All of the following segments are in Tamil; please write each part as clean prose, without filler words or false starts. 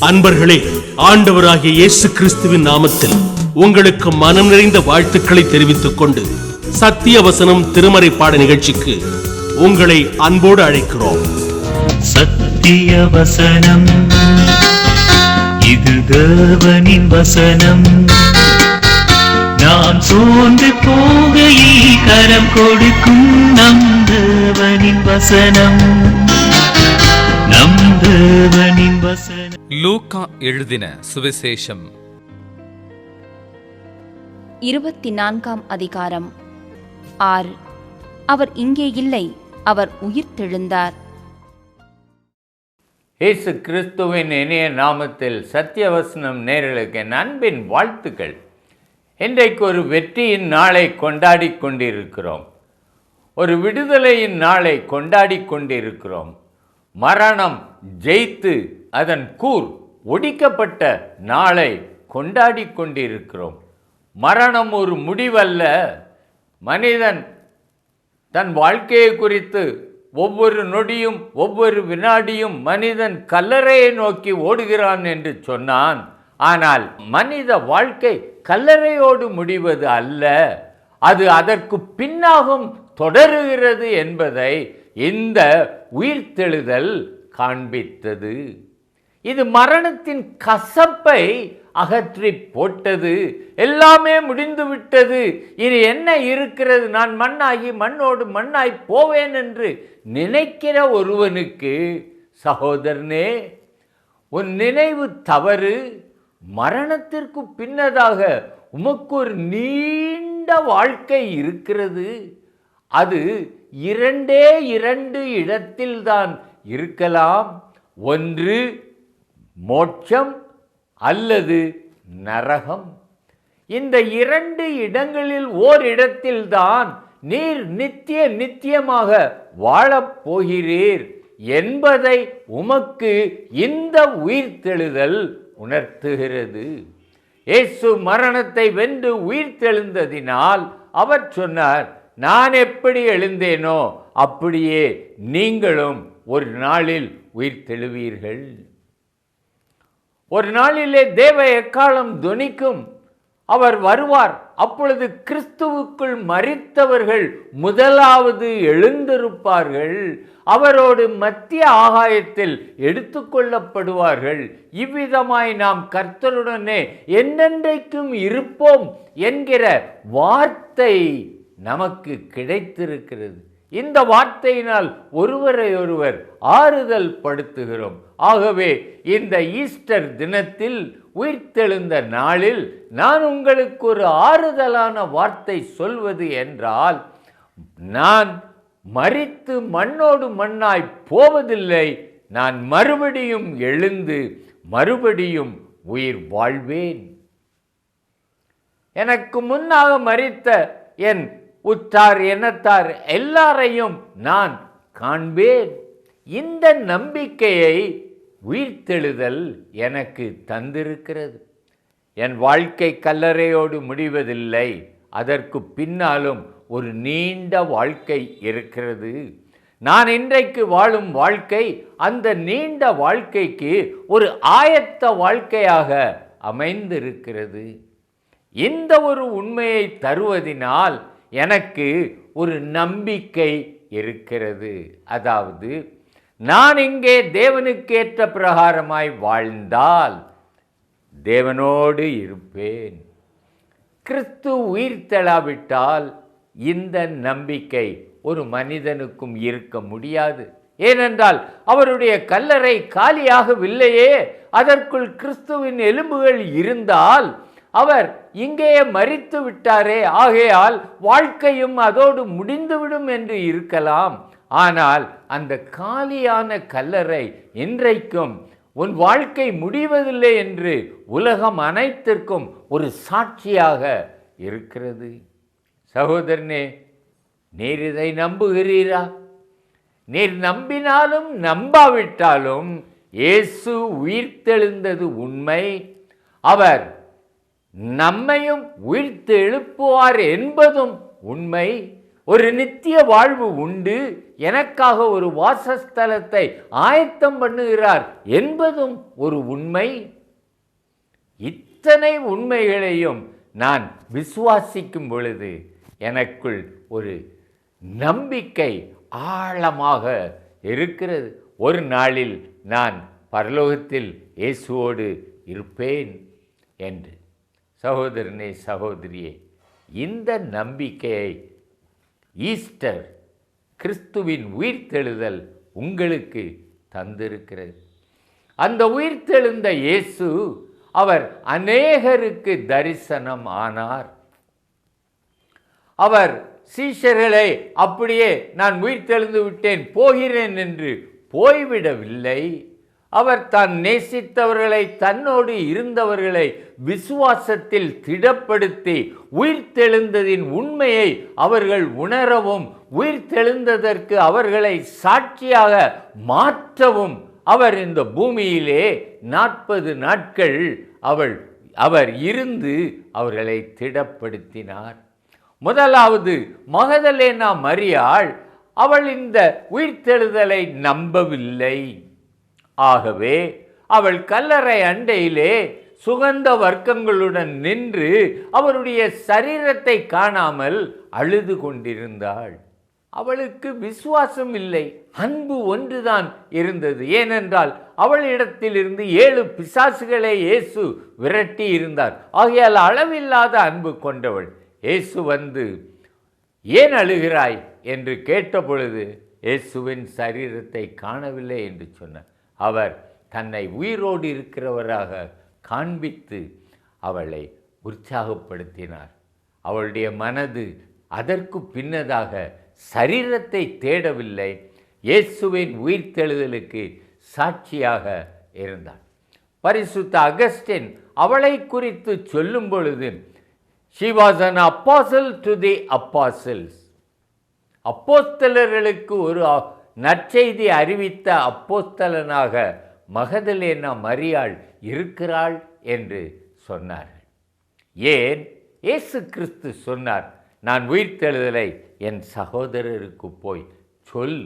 அன்பர்களே, ஆண்டவராகிய இயேசு கிறிஸ்துவின் நாமத்தில் உங்களுக்கு மனம் நிறைந்த வாழ்த்துக்களை தெரிவித்துக் கொண்டு சத்திய வசனம் திருமறை பாட நிகழ்ச்சிக்கு உங்களை அன்போடு அழைக்கிறோம். சத்திய வசனம், இது தேவனின் வசனம். நாம் சோர்ந்து போகையில் கரம் கொடுக்கும் நம் தேவனின் வசனம், நம் தேவனின் வசனம். லூக்கா எழுதின சுவிசேஷம் 24 அதிகாரம் 6. அவர் இங்கே இல்லை, அவர் உயிர்த்தெழுந்தார். இயேசு கிறிஸ்துவின் இனிய நாமத்தில் சத்தியவசனம் நேயர்களுக்கு என் அன்பின் வாழ்த்துக்கள். இன்றைக்கு ஒரு வெற்றியின் நாளை கொண்டாடி கொண்டிருக்கிறோம். ஒரு விடுதலையின் நாளை கொண்டாடி கொண்டிருக்கிறோம். மரணம் ஜெயித்து அதன் கூர் ஒடிக்கப்பட்ட நாளை கொண்டாடி கொண்டிருக்கிறோம். மரணம் ஒரு முடிவல்ல. மனிதன் தன் வாழ்க்கையை குறித்து ஒவ்வொரு நொடியும் ஒவ்வொரு வினாடியும் மனிதன் கல்லறையை நோக்கி ஓடுகிறான் என்று சொன்னான். ஆனால் மனித வாழ்க்கை கல்லறையோடு முடிவது அல்ல, அது அதற்கு பின்னாகும் தொடருகிறது என்பதை இந்த உயிர்த்தெழுதல் காண்பித்தது. இது மரணத்தின் கசப்பை அகற்றி போட்டது. எல்லாமே முடிந்து விட்டது, இனி என்ன இருக்கிறது, நான் மண்ணாகி மண்ணோடு மண்ணாய் போவேன் என்று நினைக்கிற ஒருவனுக்கு, சகோதரனே, உன் நினைவு தவறு. மரணத்திற்கு பின்னதாக உமக்கு ஒரு நீண்ட வாழ்க்கை இருக்கிறது. அது இரண்டு இடத்தில்தான் இருக்கலாம். ஒன்று மோட்சம் அல்லது நரகம். இந்த 2 இடங்களில் ஓரிடத்தில்தான் நீர் நித்தியமாக வாழப் போகிறீர் என்பதை உமக்கு இந்த உயிர்த்தெழுதல் உணர்த்துகிறது. இயேசு மரணத்தை வென்று உயிர்த்தெழுந்ததினால் அவர் சொன்னார், நான் எப்படி எழுந்தேனோ அப்படியே நீங்களும் ஒரு நாளில் உயிர்த்தெழுவீர்கள். ஒரு நாளிலே தேவ எக்காலம் தொனிக்கும், அவர் வருவார். அப்பொழுது கிறிஸ்துவுக்குள் மரித்தவர்கள் முதலாவது எழுந்திருப்பார்கள். அவரோடு மத்திய ஆகாயத்தில் எடுத்துக்கொள்ளப்படுவார்கள். இவ்விதமாய் நாம் கர்த்தருடனே என்றென்றைக்கும் இருப்போம் என்கிற வார்த்தை நமக்கு கிடைத்திருக்கிறது. இந்த வார்த்தையினால் ஒருவரையொருவர் ஆறுதல் படுத்துகிறோம். ஆகவே இந்த ஈஸ்டர் தினத்தில், உயிர்த்தெழுந்த நாளில் நான் உங்களுக்கு ஒரு ஆறுதலான வார்த்தை சொல்வது என்றால், நான் மரித்து மண்ணோடு மண்ணாய் போவதில்லை, நான் மறுபடியும் எழுந்து மறுபடியும் உயிர் வாழ்வேன். எனக்கு முன்னாக மரித்த என் உற்றார் இனத்தார் எல்லாரையும் நான் காண்பேன். இந்த நம்பிக்கையை உயிர்த்தெழுதல் எனக்கு தந்திருக்கிறது. என் வாழ்க்கை கல்லறையோடு முடிவதில்லை, அதற்கு பின்னாலும் ஒரு நீண்ட வாழ்க்கை இருக்கிறது. நான் இன்றைக்கு வாழும் வாழ்க்கை அந்த நீண்ட வாழ்க்கைக்கு ஒரு ஆயத்த வாழ்க்கையாக அமைந்திருக்கிறது. இந்த ஒரு உண்மையை தருவதினால் எனக்கு ஒரு நம்பிக்கை இருக்கிறது. அதாவது, நான் இங்கே தேவனுக்கேற்ற பிரகாரமாய் வாழ்ந்தால் தேவனோடு இருப்பேன். கிறிஸ்து உயிர்த்தெழாவிட்டால் இந்த நம்பிக்கை ஒரு மனிதனுக்கும் இருக்க முடியாது. ஏனென்றால் அவருடைய கல்லறை காலியாகவில்லையே. அதற்குள் கிறிஸ்துவின் எலும்புகள் இருந்தால் அவர் இங்கேயே மரித்து விட்டாரே, ஆகையால் வாழ்க்கையும் அதோடு முடிந்துவிடும் என்று இருக்கலாம். ஆனால் அந்த காலியான கல்லறை இன்றைக்கும் உன் வாழ்க்கை முடிவதில்லை என்று உலகம் அனைத்திற்கும் ஒரு சாட்சியாக இருக்கிறது. சகோதரனே, நீர் இதை நம்புகிறீரா? நீர் நம்பினாலும் நம்பாவிட்டாலும் இயேசு உயிர்த்தெழுந்தது உண்மை. அவர் நம்மையும் உயிர்த்து எழுப்புவார் என்பதும் உண்மை. ஒரு நித்திய வாழ்வு உண்டு, எனக்காக ஒரு வாசஸ்தலத்தை ஆயத்தம் பண்ணுகிறார் என்பதும் ஒரு உண்மை. இத்தனை உண்மைகளையும் நான் விசுவாசிக்கும் பொழுது எனக்குள் ஒரு நம்பிக்கை ஆழமாக இருக்கிறது. ஒரு நாளில் நான் பரலோகத்தில் இயேசுவோடு இருப்பேன் என்று. சகோதரனே, சகோதரியே, இந்த நம்பிக்கையை ஈஸ்டர், கிறிஸ்துவின் உயிர்த்தெழுதல் உங்களுக்கு தந்திருக்கிறது. அந்த உயிர்த்தெழுந்த இயேசு அவர் அநேகருக்கு தரிசனம் ஆனார். அவர் சீஷர்களை அப்படியே நான் உயிர்த்தெழுந்து விட்டேன் போகிறேன் என்று போய்விடவில்லை. அவர் தான் நேசித்தவர்களை, தன்னோடு இருந்தவர்களை விசுவாசத்தில் திடப்படுத்தி உயிர்த்தெழுந்ததின் உண்மையை அவர்கள் உணரவும், உயிர்த்தெழுந்ததற்கு அவர்களை சாட்சியாக மாற்றவும் அவர் இந்த பூமியிலே 40 நாட்கள் அவர் இருந்து அவர்களை திடப்படுத்தினார். முதலாவது மகதலேனா மரியாள், அவள் இந்த உயிர்த்தெழுதலை நம்பவில்லை. ஆகவே அவள் கல்லறை அண்டையிலே சுகந்த வர்க்கங்களுடன் நின்று அவருடைய சரீரத்தை காணாமல் அழுது கொண்டிருந்தாள். அவளுக்கு விசுவாசம் இல்லை, அன்பு ஒன்றுதான் இருந்தது. ஏனென்றால் அவளிடத்திலிருந்து 7 பிசாசுகளை இயேசு விரட்டி இருந்தார். ஆகையால் அளவில்லாத அன்பு கொண்டவள். இயேசு வந்து, ஏன் அழுகிறாய் என்று கேட்டபொழுது இயேசுவின் சரீரத்தை காணவில்லை என்று சொன்னார். அவர் தன்னை உயிரோடு இருக்கிறவராக காண்பித்து அவளை உற்சாகப்படுத்தினார். அவளுடைய மனது அதற்கு பின்னதாக சரீரத்தை தேடவில்லை, இயேசுவின் உயிர்த்தெழுதலுக்கு சாட்சியாக இருந்தார். பரிசுத்த அகஸ்டின் அவளை குறித்து சொல்லும் பொழுது, she was an apostle to the apostles. அப்போஸ்தலர்களுக்கு ஒரு நற்செய்தி அறிவித்த அப்போஸ்தலனாக மகதலேனா மரியாள் இருக்கிறாள் என்று சொன்னார்கள். ஏன்? இயேசு கிறிஸ்து சொன்னார், நான் உயிர்த்தெழுதலை என் சகோதரருக்கு போய் சொல்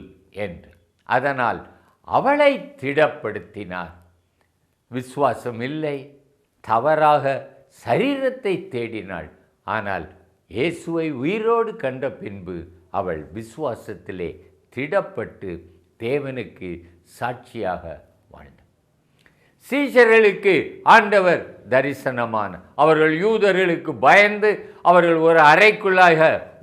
என்று. அதனால் அவளை திடப்படுத்தினார். விசுவாசம் இல்லை, தவறாக சரீரத்தை தேடினாள். ஆனால் இயேசுவை உயிரோடு கண்ட பின்பு அவள் விசுவாசத்திலே திடப்பட்டு தேவனுக்கு சாட்சியாக வாழ்ந்தார். சீஷர்களுக்கு ஆண்டவர் தரிசனமான, அவர்கள் யூதர்களுக்கு பயந்து அவர்கள் ஒரு அறைக்குள்ளாக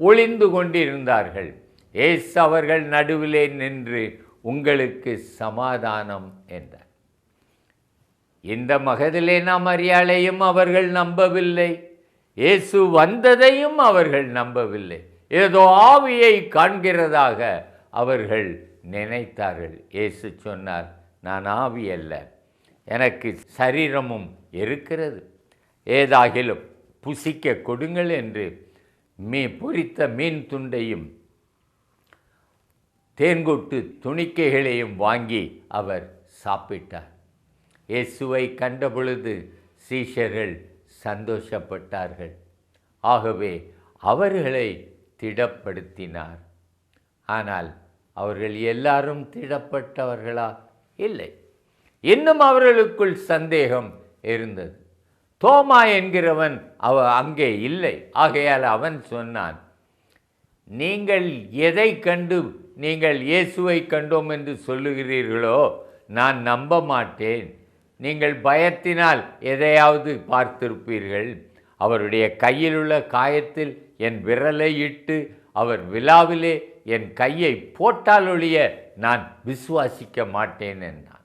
ஒளிந்து கொண்டிருந்தார்கள். இயேசு அவர்கள் நடுவிலே நின்று, உங்களுக்கு சமாதானம் என்றார். இந்த மகதலேனா மரியாளையும் அவர்கள் நம்பவில்லை, இயேசு வந்ததையும் அவர்கள் நம்பவில்லை. ஏதோ ஆவியை காண்கிறதாக அவர்கள் நினைத்தார்கள். இயேசு சொன்னார், நான் ஆவி அல்ல, எனக்கு சரீரமும் இருக்கிறது. ஏதாகிலும் புசிக்க கொடுங்கள் என்று பொரித்த மீன் துண்டையும் தேன்கொட்டு துணிக்கைகளையும் வாங்கி அவர் சாப்பிட்டார். இயேசுவை கண்டபொழுது சீஷர்கள் சந்தோஷப்பட்டார்கள். ஆகவே அவர்களை திடப்படுத்தினார். ஆனால் அவர்கள் எல்லாரும் திடப்பட்டவர்களா? இல்லை. இன்னும் அவர்களுக்குள் சந்தேகம் இருந்தது. தோமா என்கிறவன் அங்கே இல்லை. ஆகையால் அவன் சொன்னான், நீங்கள் எதை கண்டு நீங்கள் இயேசுவை கண்டோம் என்று சொல்லுகிறீர்களோ நான் நம்ப மாட்டேன். நீங்கள் பயத்தினால் எதையாவது பார்த்திருப்பீர்கள். அவருடைய கையில் உள்ள காயத்தில் என் விரலை இட்டு அவர் விழாவிலே என் கையை போட்டாலொழிய நான் விசுவாசிக்க மாட்டேன் என்றான்.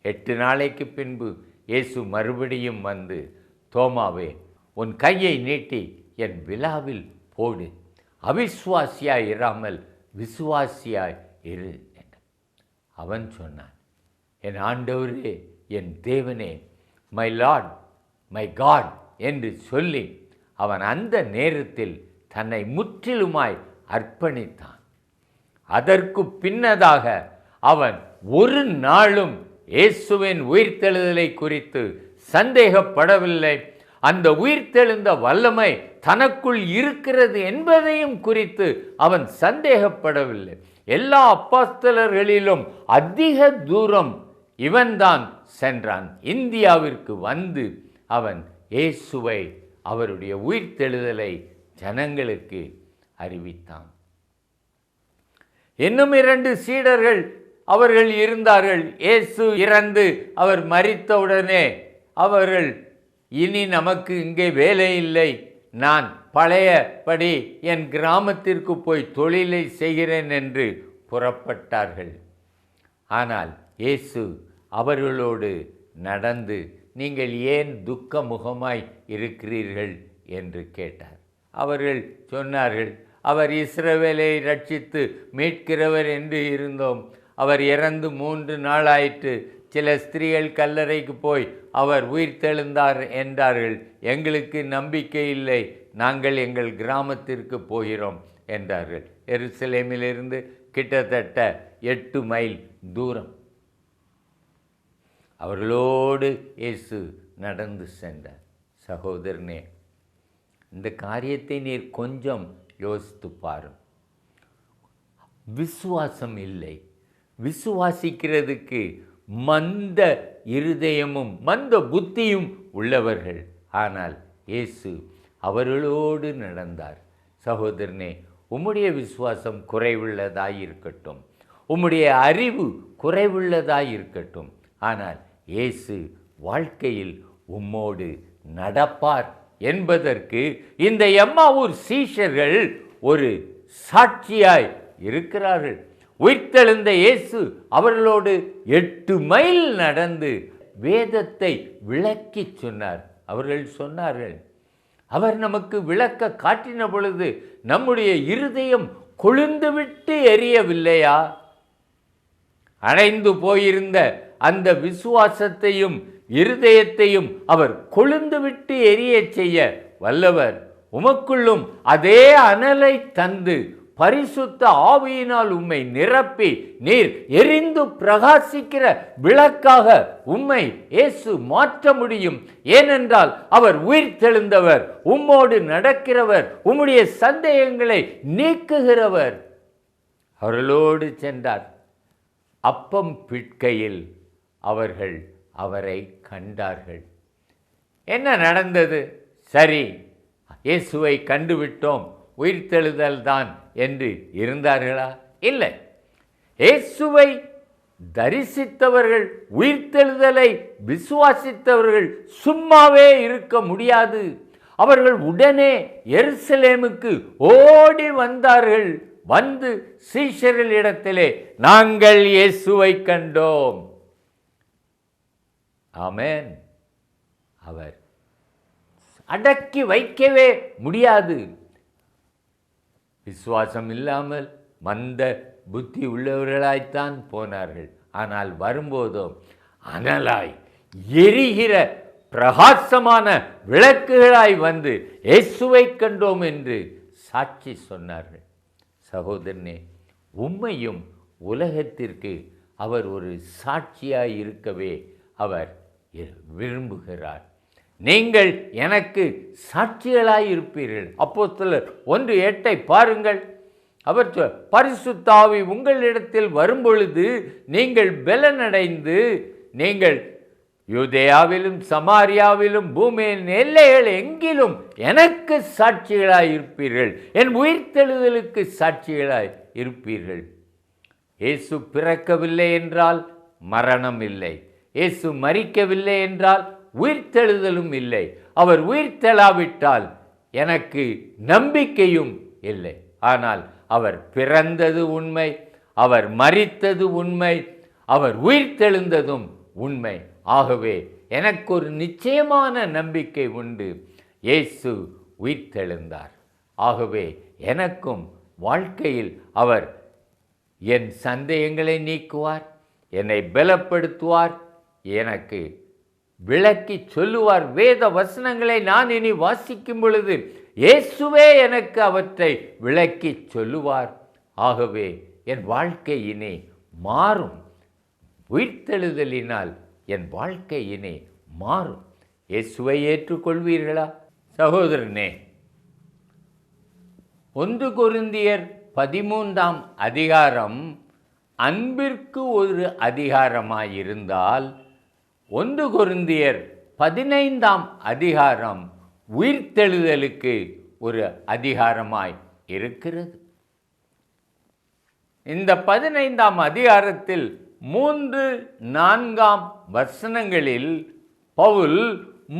8 நாளைக்கு பின்பு இயேசு மறுபடியும் வந்து, தோமாவே, உன் கையை நீட்டி என் விழாவில் போடு, அவிசுவாசியாய் இராமல் விசுவாசியாய் இரு என்றான். அவன் சொன்னான், என் ஆண்டவரே, என் தேவனே, மை லார்ட், மை காட் என்று சொல்லி அவன் அந்த நேரத்தில் தன்னை முற்றிலுமாய் அர்ப்பணித்தான். அதற்கு பின்னதாக அவன் ஒரு நாளும் இயேசுவின் உயிர்த்தெழுதலை குறித்து சந்தேகப்படவில்லை. அந்த உயிர்த்தெழுந்த வல்லமை தனக்குள் இருக்கிறது என்பதையும் குறித்து அவன் சந்தேகப்படவில்லை. எல்லா அப்போஸ்தலர்களிலும் அதிக தூரம் இவன்தான் சென்றான். இந்தியாவிற்கு வந்து அவன் இயேசுவை, அவருடைய உயிர்த்தெழுதலை ஜனங்களுக்கு அறிவித்தான். இன்னும் 2 சீடர்கள் அவர்கள் இருந்தார்கள். இயேசு இறந்து அவர் மரித்தவுடனே அவர்கள், இனி நமக்கு இங்கே வேலை இல்லை, நான் பழையபடி என் கிராமத்திற்கு போய் தொழிலை செய்கிறேன் என்று புறப்பட்டார்கள். ஆனால் இயேசு அவர்களோடு நடந்து, நீங்கள் ஏன் துக்க முகமாய் இருக்கிறீர்கள் என்று கேட்டார். அவர்கள் சொன்னார்கள், அவர் இஸ்ரவேலை ரட்சித்து மீட்கிறவர் என்று இருந்தோம். அவர் இறந்து 3 நாளாயிற்று. சில ஸ்திரீகள் கல்லறைக்கு போய் அவர் உயிர்த்தெழுந்தார் என்றார்கள். எங்களுக்கு நம்பிக்கை இல்லை, நாங்கள் எங்கள் கிராமத்திற்கு போகிறோம் என்றார்கள். எருசலேமிலிருந்து கிட்டத்தட்ட 8 மைல் தூரம். அவர்களோடு இயேசு நடந்து சென்றார். சகோதரனே, இந்த காரியத்தை நீர் கொஞ்சம் யோசித்து பாரும். விசுவாசம் இல்லை. விசுவாசிக்கிறதுக்கு மந்த இருதயமும் மந்த புத்தியும் உள்ளவர்கள். ஆனால் இயேசு அவர்களோடு நடந்தார். சகோதரனே, உம்முடைய விசுவாசம் குறைவுள்ளதாயிருக்கட்டும், உம்முடைய அறிவு குறைவுள்ளதாயிருக்கட்டும், ஆனால் இயேசு வாழ்க்கையில் உம்மோடு நடப்பார் என்பதற்கு இந்த எம்மாவூர் சீஷர்கள் ஒரு சாட்சியாய் இருக்கிறார்கள். உயிர்த்தெழுந்த இயேசு அவர்களோடு 8 மைல் நடந்து வேதத்தை விளக்கி சொன்னார். அவர்கள் சொன்னார்கள், அவர் நமக்கு விளக்க காட்டின பொழுது நம்முடைய இருதயம் கொழுந்துவிட்டு எரியவில்லையா? அணைந்து போயிருந்த அந்த விசுவாசத்தையும் இருதயத்தையும் அவர் கொழுந்துவிட்டு எரிய செய்ய வல்லவர். உமக்குள்ளும் அதே அனலை தந்து பரிசுத்த ஆவியினால் உம்மை நிரப்பி நீர் எரிந்து பிரகாசிக்கிற விளக்காக உம்மை இயேசு மாற்ற முடியும். ஏனென்றால் அவர் உயிர்த்தெழுந்தவர், உம்மோடு நடக்கிறவர், உம்முடைய சந்தேகங்களை நீக்குகிறவர். அவர்களோடு சென்றார். அப்பம் பிட்கையில் அவர்கள் அவரை கண்டார்கள். என்ன நடந்தது? சரி, இயேசுவை கண்டுவிட்டோம், உயிர்த்தெழுதல் தான் என்று இருந்தார்களா? இல்லை. இயேசுவை தரிசித்தவர்கள், உயிர்த்தெழுதலை விசுவாசித்தவர்கள் சும்மாவே இருக்க முடியாது. அவர்கள் உடனே எருசலேமுக்கு ஓடி வந்தார்கள். வந்து சீஷர்களிடத்திலே, நாங்கள் இயேசுவை கண்டோம். ஆமென். அவர் அடக்கி வைக்கவே முடியாது. விசுவாசம் இல்லாமல் மந்த புத்தி உள்ளவர்களாய்த்தான் போனார்கள். ஆனால் வரும்போதும் அனலாய் எரிகிற பிரகாசமான விளக்குகளாய் வந்து இயேசுவை கண்டோம் என்று சாட்சி சொன்னார்கள். சகோதரனே, உம்மையும் உலகத்திற்கு அவர் ஒரு சாட்சியாய் இருக்கவே அவர் விரும்புகிறார். நீங்கள் எனக்கு சாட்சிகளாய் இருப்பீர்கள். அப்போஸ்தலர் 1:8 பாருங்கள். அவர் பரிசுத்த ஆவி உங்களிடத்தில் வரும்பொழுது நீங்கள் பெலனடைந்து நீங்கள் யூதேயாவிலும் சமாரியாவிலும் பூமியின் எல்லைகள் எங்கிலும் எனக்கு சாட்சிகளாய் இருப்பீர்கள். என் உயிர்த்தெழுதலுக்கு சாட்சிகளாய் இருப்பீர்கள். இயேசு பிறக்கவில்லை என்றால் மரணம் இல்லை. இயேசு மரிக்கவில்லை என்றால் உயிர்த்தெழுதலும் இல்லை. அவர் உயிர்த்தெழாவிட்டால் எனக்கு நம்பிக்கையும் இல்லை. ஆனால் அவர் பிறந்தது உண்மை, அவர் மரித்தது உண்மை, அவர் உயிர்த்தெழுந்ததும் உண்மை. ஆகவே எனக்கு ஒரு நிச்சயமான நம்பிக்கை உண்டு, இயேசு உயிர்த்தெழுந்தார். ஆகவே எனக்கும் வாழ்க்கையில் அவர் என் சந்தேகங்களை நீக்குவார், என்னை பலப்படுத்துவார், எனக்கு விளக்கி சொல்லுவார். வேத வசனங்களை நான் இனி வாசிக்கும் பொழுது இயேசுவே எனக்கு அவற்றை விளக்கி சொல்லுவார். ஆகவே என் வாழ்க்கை இனி மாறும். உயிர்த்தெழுதலினால் என் வாழ்க்கை இனி மாறும். இயேசுவை ஏற்றுக்கொள்வீர்களா? சகோதரனே, 1 கொரிந்தியர் 13ஆம் அதிகாரம் அன்பிற்கு ஒரு அதிகாரமாயிருந்தால் 1 கொரிந்தியர் 15ஆம் அதிகாரம் உயிர்த்தெழுதலுக்கு ஒரு அதிகாரமாய் இருக்கிறது. இந்த 15ஆம் அதிகாரத்தில் 3-4 வசனங்களில் பவுல்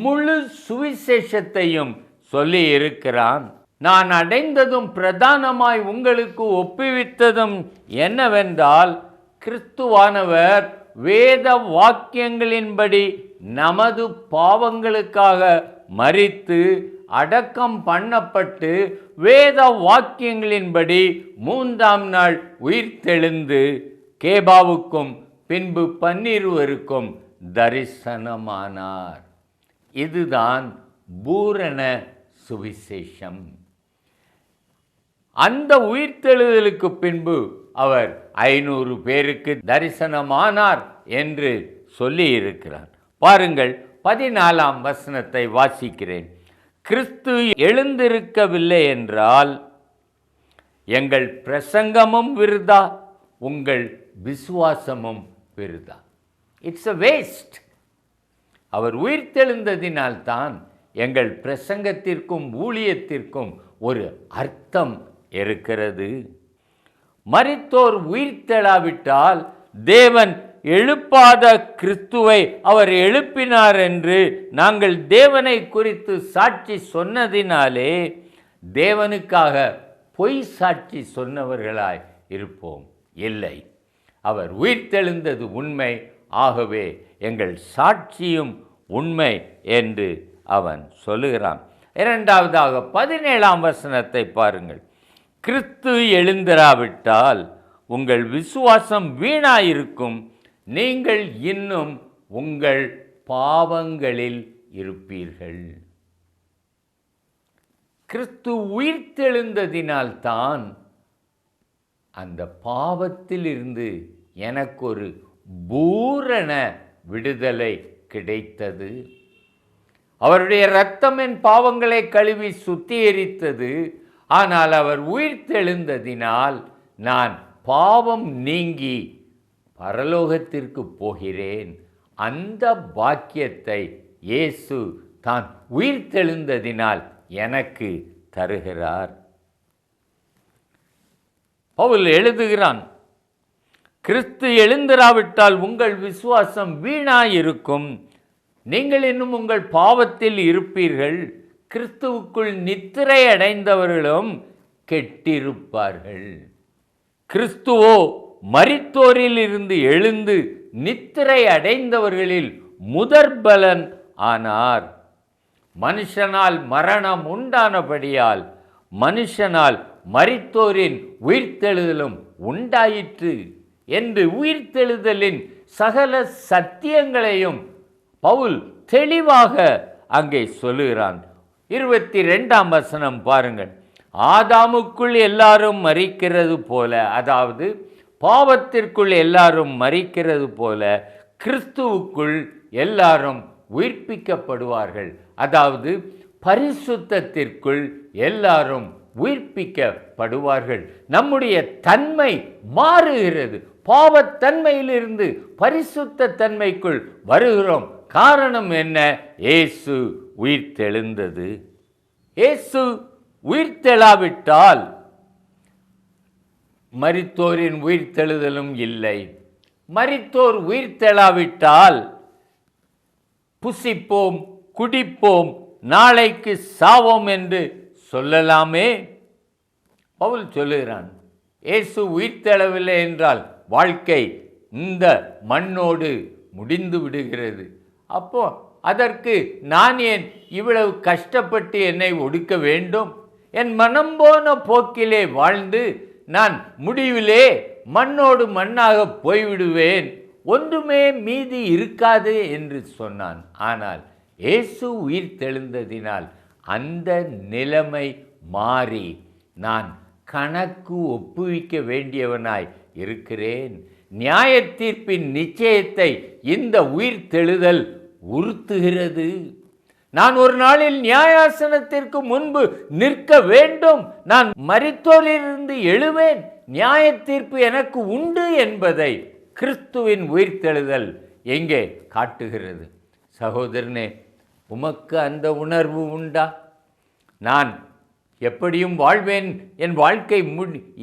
முழு சுவிசேஷத்தையும் சொல்லி இருக்கிறான். நான் அடைந்ததும் பிரதானமாய் உங்களுக்கு ஒப்புவித்ததும் என்னவென்றால், கிறிஸ்துவானவர் வேத வாக்கியங்களின்படி நமது பாவங்களுக்காக மரித்து அடக்கம் பண்ணப்பட்டு வேத வாக்கியங்களின்படி 3ஆம் நாள் உயிர்த்தெழுந்து கேபாவுக்கும் பின்பு 12 தரிசனமானார். இதுதான் பூரண சுவிசேஷம். அந்த உயிர்த்தெழுதலுக்கு பின்பு அவர் 500 பேருக்கு தரிசனமானார் என்று சொல்லி இருக்கிறார். பாருங்கள், 14ஆம் வசனத்தை வாசிக்கிறேன். கிறிஸ்து எழுந்திருக்கவில்லை என்றால் எங்கள் பிரசங்கமும் விருதா, உங்கள் விசுவாசமும் விருதா. It's a waste. அவர் உயிர்த்தெழுந்ததினால்தான் எங்கள் பிரசங்கத்திற்கும் ஊழியத்திற்கும் ஒரு அர்த்தம் இருக்கிறது. மரித்தோர் உயிர்த்தெழாவிட்டால் தேவன் எழுப்பாத கிறிஸ்துவை அவர் எழுப்பினார் என்று நாங்கள் தேவனை குறித்து சாட்சி சொன்னதினாலே தேவனுக்காக பொய் சாட்சி சொன்னவர்களாய் இருப்போம். இல்லை, அவர் உயிர்த்தெழுந்தது உண்மை, ஆகவே எங்கள் சாட்சியும் உண்மை என்று அவன் சொல்லுகிறான். இரண்டாவதாக 17ஆம் வசனத்தை பாருங்கள். கிறிஸ்து எழுந்திராவிட்டால் உங்கள் விசுவாசம் வீணாயிருக்கும், நீங்கள் இன்னும் உங்கள் பாவங்களில் இருப்பீர்கள். கிறிஸ்து உயிர்த்தெழுந்ததினால்தான் அந்த பாவத்தில் இருந்து எனக்கு ஒரு பூரண விடுதலை கிடைத்தது. அவருடைய இரத்தம் என் பாவங்களை கழுவி சுத்திகரித்தது. ஆனால் அவர் உயிர்த்தெழுந்ததினால் நான் பாவம் நீங்கி பரலோகத்திற்கு போகிறேன். அந்த பாக்கியத்தை இயேசு தான் உயிர்த்தெழுந்ததினால் எனக்கு தருகிறார். பவுல் எழுதுகிறான், கிறிஸ்து எழுந்திராவிட்டால் உங்கள் விசுவாசம் வீணாயிருக்கும், நீங்கள் இன்னும் உங்கள் பாவத்தில் இருப்பீர்கள். கிறிஸ்துவுக்குள் நித்திரை அடைந்தவர்களும் கெட்டிருப்பார்கள். கிறிஸ்துவோ மரித்தோரில் இருந்து எழுந்து நித்திரை அடைந்தவர்களில் முதற்பலன் ஆனார். மனுஷனால் மரணம் உண்டானபடியால் மனுஷனால் மரித்தோரின் உயிர்த்தெழுதலும் உண்டாயிற்று என்று உயிர்த்தெழுதலின் சகல சத்தியங்களையும் பவுல் தெளிவாக அங்கே சொல்லுகிறான். 22ஆம் வசனம் பாருங்கள். ஆதாமுக்குள் எல்லாரும் மரிக்கிறது போல, அதாவது பாவத்திற்குள் எல்லாரும் மரிக்கிறது போல கிறிஸ்துவுக்குள் எல்லாரும் உயிர்ப்பிக்கப்படுவார்கள். அதாவது பரிசுத்தத்திற்குள் எல்லாரும் உயிர்ப்பிக்கப்படுவார்கள். நம்முடைய தன்மை மாறுகிறது. பாவத்தன்மையிலிருந்து பரிசுத்த தன்மைக்குள் வருகிறோம். காரணம் என்ன? இயேசு உயிர்த்தெழுந்தது. இயேசு உயிர்த்தெழாவிட்டால் மரித்தோரின் உயிர்த்தெழுதலும் இல்லை. மரித்தோர் உயிர்த்தெழாவிட்டால் புசிப்போம், குடிப்போம், நாளைக்கு சாவோம் என்று சொல்லலாமே. பவுல் சொல்லுகிறான், இயேசு உயிர்த்தெழவில்லை என்றால் வாழ்க்கை இந்த மண்ணோடு முடிந்து விடுகிறது. அப்போ அதற்கு நான் ஏன் இவ்வளவு கஷ்டப்பட்டு என்னை ஒடுக்க வேண்டும்? என் மனம் போன போக்கிலே வாழ்ந்து நான் முடிவிலே மண்ணோடு மண்ணாக போய்விடுவேன், ஒன்றுமே மீதி இருக்காது என்று சொன்னான். ஆனால் இயேசு உயிர்த்தெழுந்ததினால் அந்த நிலைமை மாறி நான் கணக்கு ஒப்புவிக்க வேண்டியவனாய் இருக்கிறேன். நியாய தீர்ப்பின் நிச்சயத்தை இந்த உயிர்த்தெழுதல் உறுத்துகிறது. நான் ஒரு நாளில் நியாயாசனத்திற்கு முன்பு நிற்க வேண்டும், நான் மரித்தோரிலிருந்து எழுவேன், நியாய தீர்ப்பு எனக்கு உண்டு என்பதை கிறிஸ்துவின் உயிர்த்தெழுதல் எங்கே காட்டுகிறது? சகோதரனே, உமக்கு அந்த உணர்வு உண்டா? நான் எப்படியும் வாழ்வேன், என் வாழ்க்கை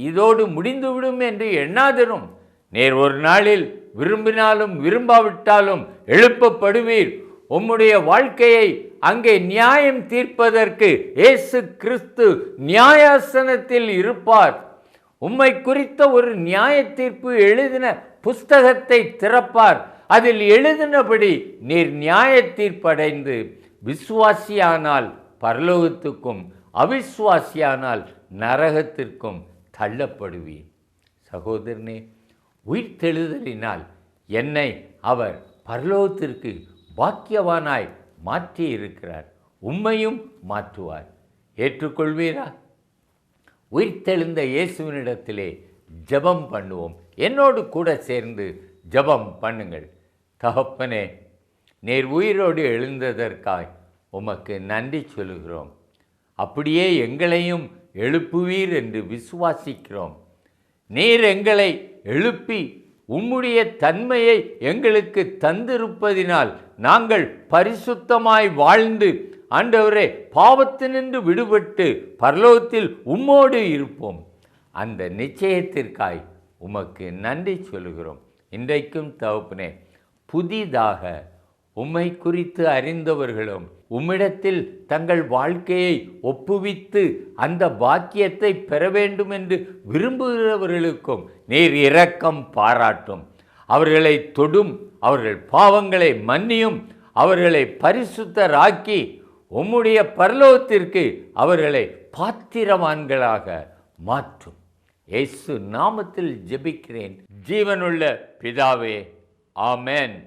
இதோடு முடிந்துவிடும் என்று எண்ணாதிரும். நேர் ஒரு நாளில் விரும்பினாலும் விரும்பாவிட்டாலும் எழுப்பப்படுவீர். உம்முடைய வாழ்க்கையை அங்கே நியாயம் தீர்ப்பதற்கு இயேசு கிறிஸ்து நியாயாசனத்தில் இருப்பார். உம்மை குறித்த ஒரு நியாய தீர்ப்பு எழுதின புஸ்தகத்தை திறப்பார். அதில் எழுதினபடி நீர் நியாய தீர்ப்படைந்து விசுவாசியானால் பரலோகத்துக்கும் அவிசுவாசியானால் நரகத்திற்கும் தள்ளப்படுவீர். சகோதரனே, உயிர்த்தெழுதலினால் என்னை அவர் பரலோகத்திற்கு பாக்கியவானாய் மாற்றி இருக்கிறார். உம்மையும் மாற்றுவார். ஏற்றுக்கொள்வீரா? உயிர்த்தெழுந்த இயேசுவினிடத்திலே ஜெபம் பண்ணுவோம். என்னோடு கூட சேர்ந்து ஜெபம் பண்ணுங்கள். தகப்பனே, நீர் உயிரோடு எழுந்ததற்காய் உமக்கு நன்றி சொல்லுகிறோம். அப்படியே எங்களையும் எழுப்புவீர் என்று விசுவாசிக்கிறோம். நீர் எங்களை எழுப்பி உம்முடைய தன்மையை எங்களுக்கு தந்திருப்பதினால் நாங்கள் பரிசுத்தமாய் வாழ்ந்து ஆண்டவரே பாவத்தினின்று விடுபட்டு பரலோகத்தில் உம்மோடு இருப்போம். அந்த நிச்சயத்திற்காய் உமக்கு நன்றி சொல்கிறோம். இன்றைக்கும் தகப்பனே, புதிதாக உம்மை குறித்து அறிந்தவர்களும் உம்மிடத்தில் தங்கள் வாழ்க்கையை ஒப்புவித்து அந்த பாக்கியத்தை பெற வேண்டும் என்று விரும்புகிறவர்களுக்கும் நீர் இரக்கம் பாராட்டும். அவர்களை தொடும், அவர்கள் பாவங்களை மன்னியும், அவர்களை பரிசுத்தராக்கி உம்முடைய பரலோகத்திற்கு அவர்களை பாத்திரவான்களாக மாற்றும். இயேசு நாமத்தில் ஜெபிக்கிறேன் ஜீவனுள்ள பிதாவே, ஆமென்.